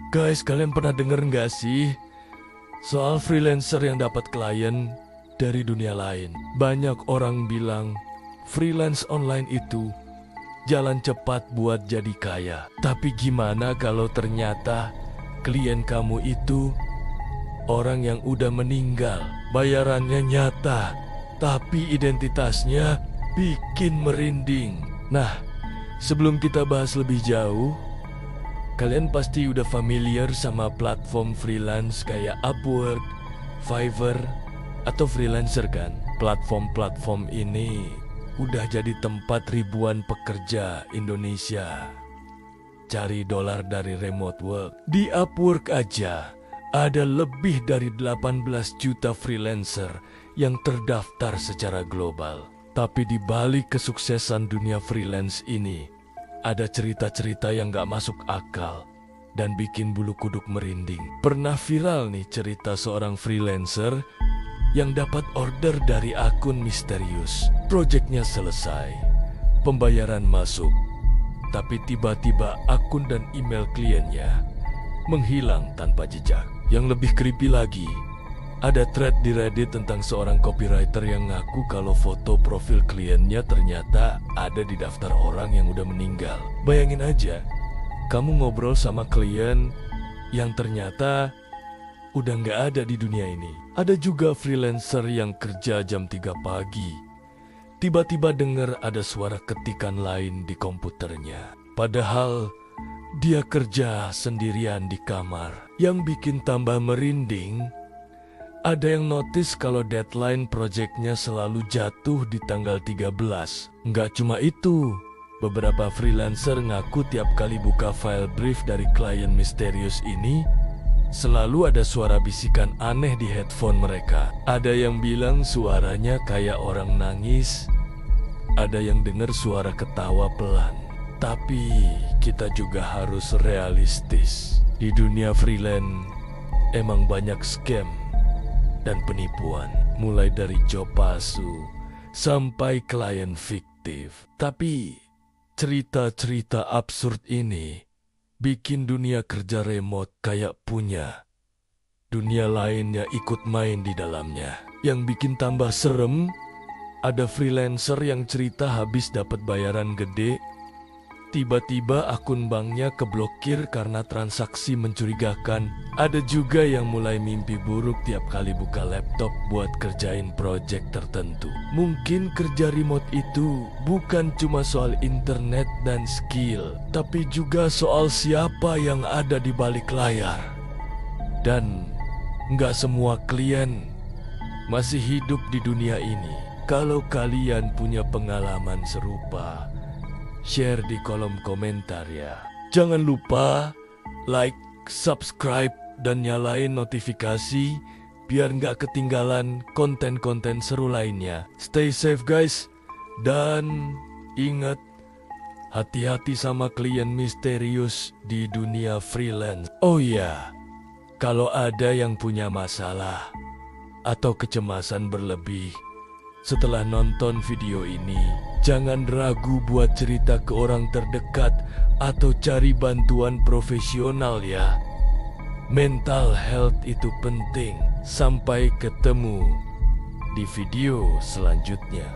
Guys, kalian pernah denger nggak sih soal freelancer yang dapat klien dari dunia lain? Banyak orang bilang freelance online itu jalan cepat buat jadi kaya. Tapi gimana kalau ternyata klien kamu itu orang yang udah meninggal? Bayarannya nyata, tapi identitasnya bikin merinding. Nah, sebelum kita bahas lebih jauh, kalian pasti udah familiar sama platform freelance kayak Upwork, Fiverr, atau Freelancer kan? Platform-platform ini udah jadi tempat ribuan pekerja Indonesia cari dolar dari remote work. Di Upwork aja ada lebih dari 18 juta freelancer yang terdaftar secara global. Tapi di balik kesuksesan dunia freelance ini, ada cerita-cerita yang gak masuk akal dan bikin bulu kuduk merinding. Pernah viral nih cerita seorang freelancer yang dapat order dari akun misterius. Proyeknya selesai, pembayaran masuk, tapi tiba-tiba akun dan email kliennya menghilang tanpa jejak. Yang lebih creepy lagi, ada thread di Reddit tentang seorang copywriter yang ngaku kalau foto profil kliennya ternyata ada di daftar orang yang udah meninggal. Bayangin aja, kamu ngobrol sama klien yang ternyata udah nggak ada di dunia ini. Ada juga freelancer yang kerja jam 3 pagi. Tiba-tiba dengar ada suara ketikan lain di komputernya. Padahal dia kerja sendirian di kamar. Yang bikin tambah merinding, ada yang notice kalau deadline proyeknya selalu jatuh di tanggal 13. Nggak cuma itu, beberapa freelancer ngaku tiap kali buka file brief dari klien misterius ini, selalu ada suara bisikan aneh di headphone mereka. Ada yang bilang suaranya kayak orang nangis, ada yang dengar suara ketawa pelan. Tapi kita juga harus realistis. Di dunia freelance emang banyak scam dan penipuan, mulai dari job palsu sampai klien fiktif. Tapi cerita-cerita absurd ini bikin dunia kerja remote kayak punya dunia lainnya ikut main di dalamnya. Yang bikin tambah serem, ada freelancer yang cerita habis dapat bayaran gede, tiba-tiba akun banknya keblokir karena transaksi mencurigakan. Ada juga yang mulai mimpi buruk tiap kali buka laptop buat kerjain project tertentu. Mungkin kerja remote itu bukan cuma soal internet dan skill, tapi juga soal siapa yang ada di balik layar. Dan nggak semua klien masih hidup di dunia ini. Kalau kalian punya pengalaman serupa, share di kolom komentar ya. Jangan lupa like, subscribe, dan nyalain notifikasi biar nggak ketinggalan konten-konten seru lainnya. Stay safe guys, dan ingat, hati-hati sama klien misterius di dunia freelance. Oh iya, kalau ada yang punya masalah atau kecemasan berlebih setelah nonton video ini, jangan ragu buat cerita ke orang terdekat atau cari bantuan profesional ya. Mental health itu penting. Sampai ketemu di video selanjutnya.